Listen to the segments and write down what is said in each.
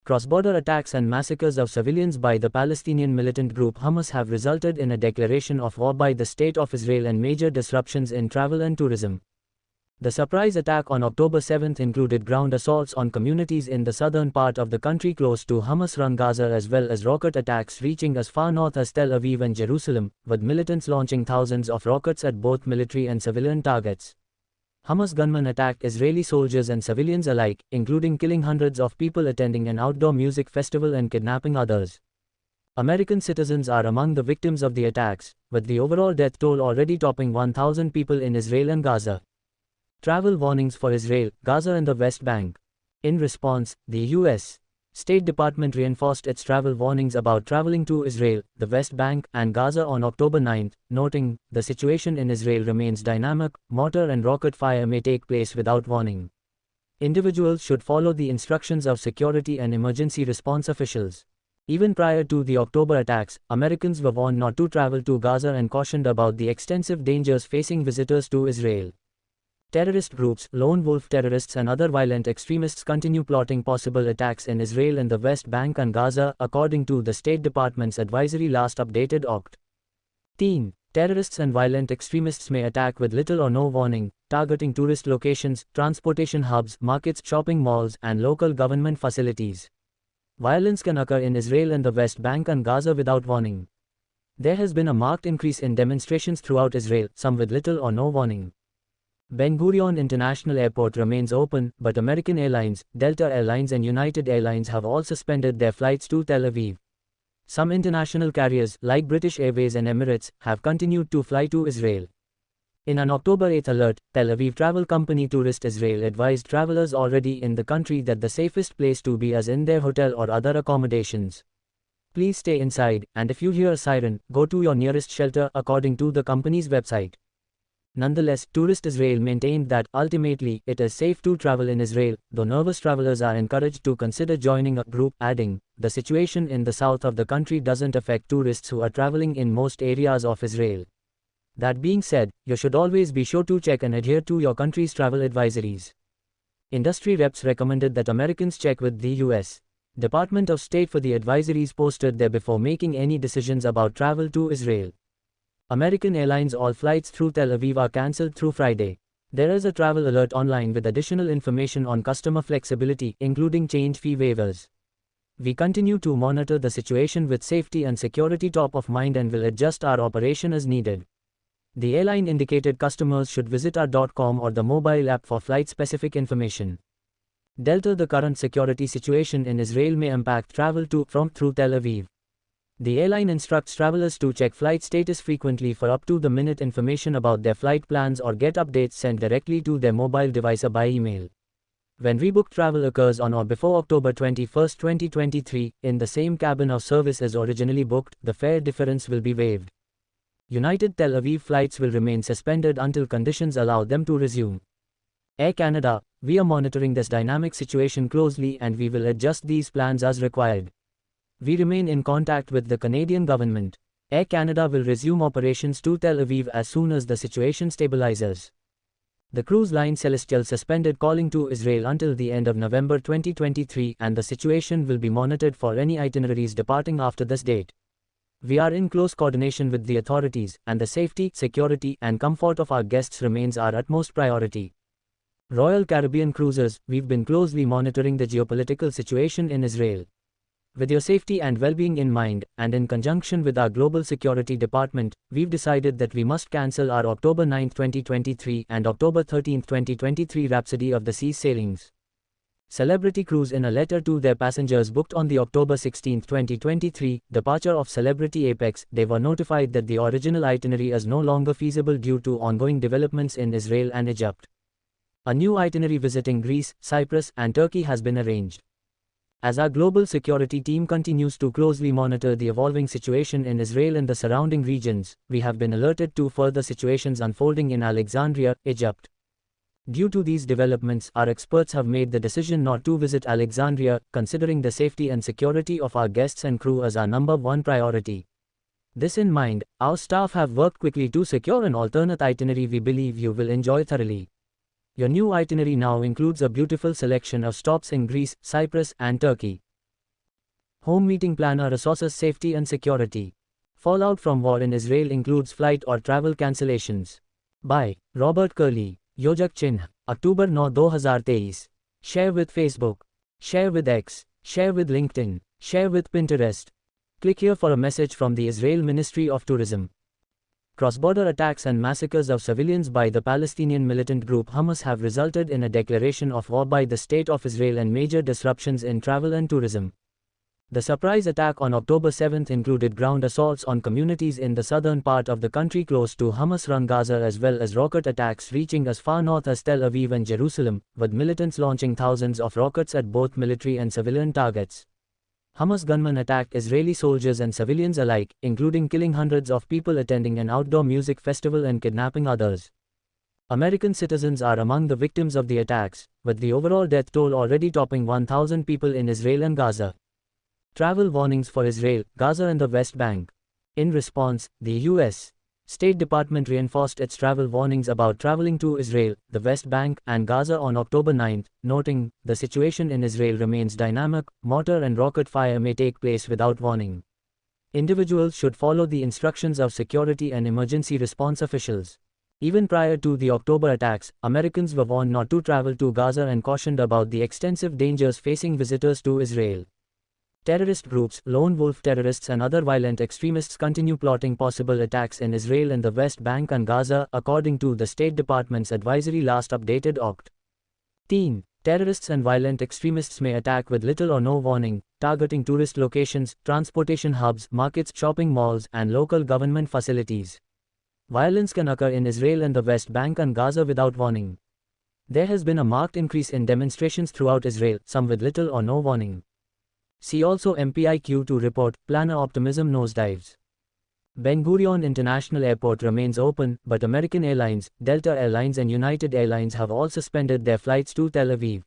Cross-border attacks and massacres of civilians by the Palestinian militant group Hamas have resulted in a declaration of war by the State of Israel and major disruptions in travel and tourism. The surprise attack on October 7 included ground assaults on communities in the southern part of the country close to Hamas-run Gaza, as well as rocket attacks reaching as far north as Tel Aviv and Jerusalem, with militants launching thousands of rockets at both military and civilian targets. Hamas gunmen attacked Israeli soldiers and civilians alike, including killing hundreds of people attending an outdoor music festival and kidnapping others. American citizens are among the victims of the attacks, with the overall death toll already topping 1,000 people in Israel and Gaza. Travel warnings for Israel, Gaza and the West Bank. In response, the U.S. State Department reinforced its travel warnings about traveling to Israel, the West Bank, and Gaza on October 9, noting, "The situation in Israel remains dynamic, mortar and rocket fire may take place without warning. Individuals should follow the instructions of security and emergency response officials." Even prior to the October attacks, Americans were warned not to travel to Gaza and cautioned about the extensive dangers facing visitors to Israel. Terrorist groups, lone wolf terrorists and other violent extremists continue plotting possible attacks in Israel and the West Bank and Gaza, according to the State Department's advisory last updated Oct. Terrorists and violent extremists may attack with little or no warning, targeting tourist locations, transportation hubs, markets, shopping malls, and local government facilities. Violence can occur in Israel and the West Bank and Gaza without warning. There has been a marked increase in demonstrations throughout Israel, some with little or no warning. Ben Gurion International Airport remains open, but American Airlines, Delta Airlines and United Airlines have all suspended their flights to Tel Aviv. Some international carriers, like British Airways and Emirates, have continued to fly to Israel. In an October 8 alert, Tel Aviv travel company Tourist Israel advised travelers already in the country that the safest place to be is in their hotel or other accommodations. Please stay inside, and if you hear a siren, go to your nearest shelter, according to the company's website. Nonetheless, Tourist Israel maintained that, ultimately, it is safe to travel in Israel, though nervous travelers are encouraged to consider joining a group, adding, "The situation in the south of the country doesn't affect tourists who are traveling in most areas of Israel." That being said, you should always be sure to check and adhere to your country's travel advisories. Industry reps recommended that Americans check with the U.S. Department of State for the advisories posted there before making any decisions about travel to Israel. American Airlines all flights through Tel Aviv are cancelled through Friday. There is a travel alert online with additional information on customer flexibility, including change fee waivers. We continue to monitor the situation with safety and security top of mind and will adjust our operation as needed. The airline indicated customers should visit our.com or the mobile app for flight-specific information. Delta: The current security situation in Israel may impact travel to, from, through Tel Aviv. The airline instructs travelers to check flight status frequently for up-to-the-minute information about their flight plans or get updates sent directly to their mobile device or by email. When rebooked travel occurs on or before October 21, 2023, in the same cabin or service as originally booked, the fare difference will be waived. United Tel Aviv flights will remain suspended until conditions allow them to resume. Air Canada: We are monitoring this dynamic situation closely and we will adjust these plans as required. We remain in contact with the Canadian government. Air Canada will resume operations to Tel Aviv as soon as the situation stabilizes. The cruise line Celestial suspended calling to Israel until the end of November 2023, and the situation will be monitored for any itineraries departing after this date. We are in close coordination with the authorities, and the safety, security, and comfort of our guests remains our utmost priority. Royal Caribbean Cruises: We've been closely monitoring the geopolitical situation in Israel. With your safety and well-being in mind, and in conjunction with our Global Security Department, we've decided that we must cancel our October 9, 2023 and October 13, 2023 Rhapsody of the Seas sailings. Celebrity Cruise: In a letter to their passengers booked on the October 16, 2023, departure of Celebrity Apex, they were notified that the original itinerary is no longer feasible due to ongoing developments in Israel and Egypt. A new itinerary visiting Greece, Cyprus, and Turkey has been arranged. As our global security team continues to closely monitor the evolving situation in Israel and the surrounding regions, we have been alerted to further situations unfolding in Alexandria, Egypt. Due to these developments, our experts have made the decision not to visit Alexandria, considering the safety and security of our guests and crew as our number one priority. This in mind, our staff have worked quickly to secure an alternate itinerary we believe you will enjoy thoroughly. Your new itinerary now includes a beautiful selection of stops in Greece, Cyprus, and Turkey. Home meeting planner resources safety and security. Fallout from war in Israel includes flight or travel cancellations. By Robert Curley, Yojak Chinh, October 9, 2023. Share with Facebook. Share with X. Share with LinkedIn. Share with Pinterest. Click here for a message from the Israel Ministry of Tourism. Cross-border attacks and massacres of civilians by the Palestinian militant group Hamas have resulted in a declaration of war by the State of Israel and major disruptions in travel and tourism. The surprise attack on October 7 included ground assaults on communities in the southern part of the country close to Hamas-run Gaza, as well as rocket attacks reaching as far north as Tel Aviv and Jerusalem, with militants launching thousands of rockets at both military and civilian targets. Hamas gunmen attacked Israeli soldiers and civilians alike, including killing hundreds of people attending an outdoor music festival and kidnapping others. American citizens are among the victims of the attacks, with the overall death toll already topping 1,000 people in Israel and Gaza. Travel warnings for Israel, Gaza and the West Bank. In response, the U.S. State Department reinforced its travel warnings about traveling to Israel, the West Bank, and Gaza on October 9, noting, "The situation in Israel remains dynamic, mortar and rocket fire may take place without warning. Individuals should follow the instructions of security and emergency response officials." Even prior to the October attacks, Americans were warned not to travel to Gaza and cautioned about the extensive dangers facing visitors to Israel. Terrorist groups, lone wolf terrorists and other violent extremists continue plotting possible attacks in Israel and the West Bank and Gaza, according to the State Department's advisory last updated Oct. Terrorists and violent extremists may attack with little or no warning, targeting tourist locations, transportation hubs, markets, shopping malls, and local government facilities. Violence can occur in Israel and the West Bank and Gaza without warning. There has been a marked increase in demonstrations throughout Israel, some with little or no warning. See also MPIQ2 report, planner optimism nosedives. Ben Gurion International Airport remains open, but American Airlines, Delta Airlines and United Airlines have all suspended their flights to Tel Aviv.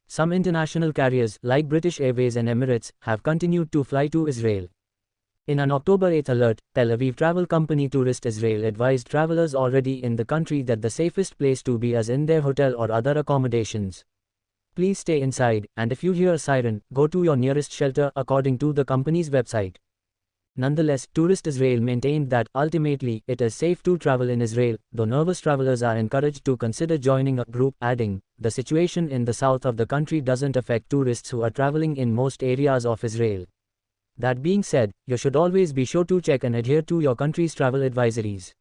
Some international carriers, like British Airways and Emirates, have continued to fly to Israel. In an October 8 alert, Tel Aviv travel company Tourist Israel advised travelers already in the country that the safest place to be is in their hotel or other accommodations. Please stay inside, and if you hear a siren, go to your nearest shelter, according to the company's website. Nonetheless, Tourist Israel maintained that, ultimately, it is safe to travel in Israel, though nervous travelers are encouraged to consider joining a group, adding, "The situation in the south of the country doesn't affect tourists who are traveling in most areas of Israel." That being said, you should always be sure to check and adhere to your country's travel advisories.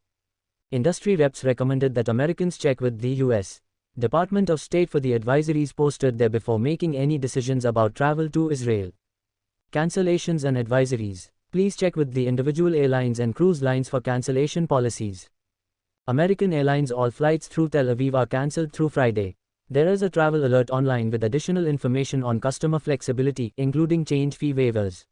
Industry reps recommended that Americans check with the U.S. Department of State for the advisories posted there before making any decisions about travel to Israel. Cancellations and advisories. Please check with the individual airlines and cruise lines for cancellation policies. American Airlines all flights through Tel Aviv are cancelled through Friday. There is a travel alert online with additional information on customer flexibility, including change fee waivers.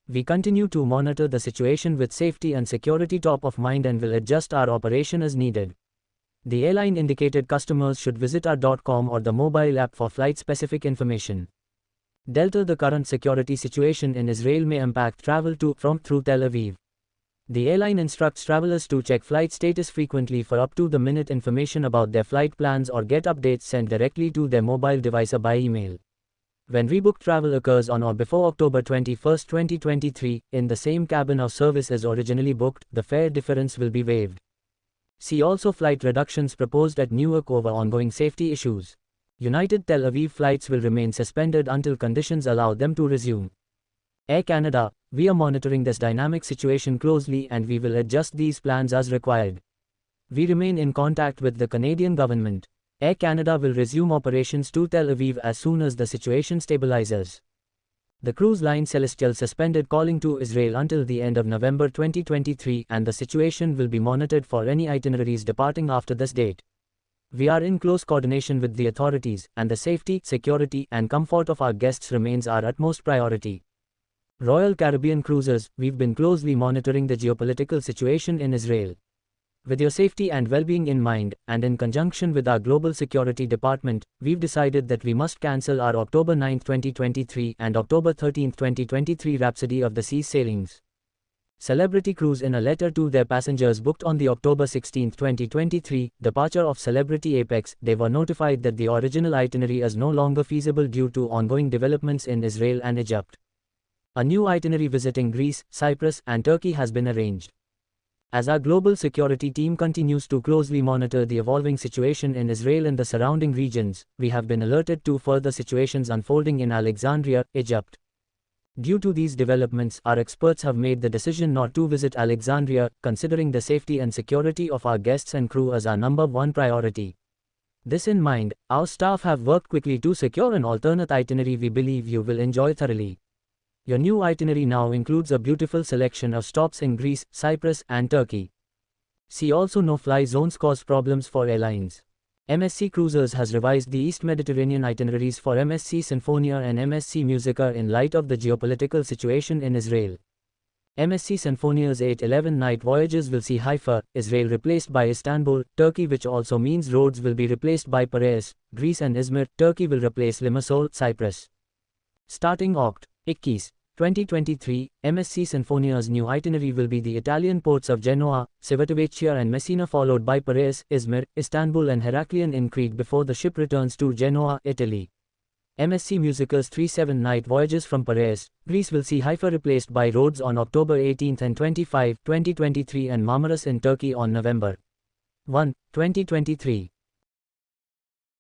We continue to monitor the situation with safety and security top of mind and will adjust our operation as needed. The airline indicated customers should visit our.com or the mobile app for flight-specific information. Delta. The current security situation in Israel may impact travel to, from, through Tel Aviv. The airline instructs travelers to check flight status frequently for up-to-the-minute information about their flight plans or get updates sent directly to their mobile device or by email. When rebooked travel occurs on or before October 21, 2023, in the same cabin or service as originally booked, the fare difference will be waived. See also flight reductions proposed at Newark over ongoing safety issues. United Tel Aviv flights will remain suspended until conditions allow them to resume. Air Canada, we are monitoring this dynamic situation closely and we will adjust these plans as required. We remain in contact with the Canadian government. Air Canada will resume operations to Tel Aviv as soon as the situation stabilizes. The cruise line Celestial suspended calling to Israel until the end of November 2023 and the situation will be monitored for any itineraries departing after this date. We are in close coordination with the authorities, and the safety, security, and comfort of our guests remains our utmost priority. Royal Caribbean Cruises, we've been closely monitoring the geopolitical situation in Israel. With your safety and well-being in mind, and in conjunction with our Global Security Department, we've decided that we must cancel our October 9, 2023 and October 13, 2023 Rhapsody of the Seas sailings. Celebrity Cruise. In a letter to their passengers booked on the October 16, 2023, departure of Celebrity Apex, they were notified that the original itinerary is no longer feasible due to ongoing developments in Israel and Egypt. A new itinerary visiting Greece, Cyprus, and Turkey has been arranged. As our global security team continues to closely monitor the evolving situation in Israel and the surrounding regions, we have been alerted to further situations unfolding in Alexandria, Egypt. Due to these developments, our experts have made the decision not to visit Alexandria, considering the safety and security of our guests and crew as our number one priority. This in mind, our staff have worked quickly to secure an alternate itinerary we believe you will enjoy thoroughly. Your new itinerary now includes a beautiful selection of stops in Greece, Cyprus, and Turkey. See also no-fly zones cause problems for airlines. MSC Cruises has revised the East Mediterranean itineraries for MSC Sinfonia and MSC Musica in light of the geopolitical situation in Israel. MSC Sinfonia's 8-11 night voyages will see Haifa, Israel replaced by Istanbul, Turkey, which also means Rhodes will be replaced by Piraeus, Greece, and Izmir, Turkey will replace Limassol, Cyprus. Starting Oct. 21, 2023, MSC Sinfonia's new itinerary will be the Italian ports of Genoa, Civitavecchia and Messina, followed by Piraeus, Izmir, Istanbul and Heraklion in Crete before the ship returns to Genoa, Italy. MSC Musica's 3-7 night voyages from Piraeus, Greece will see Haifa replaced by Rhodes on October 18 and 25, 2023 and Marmaris in Turkey on November 1, 2023.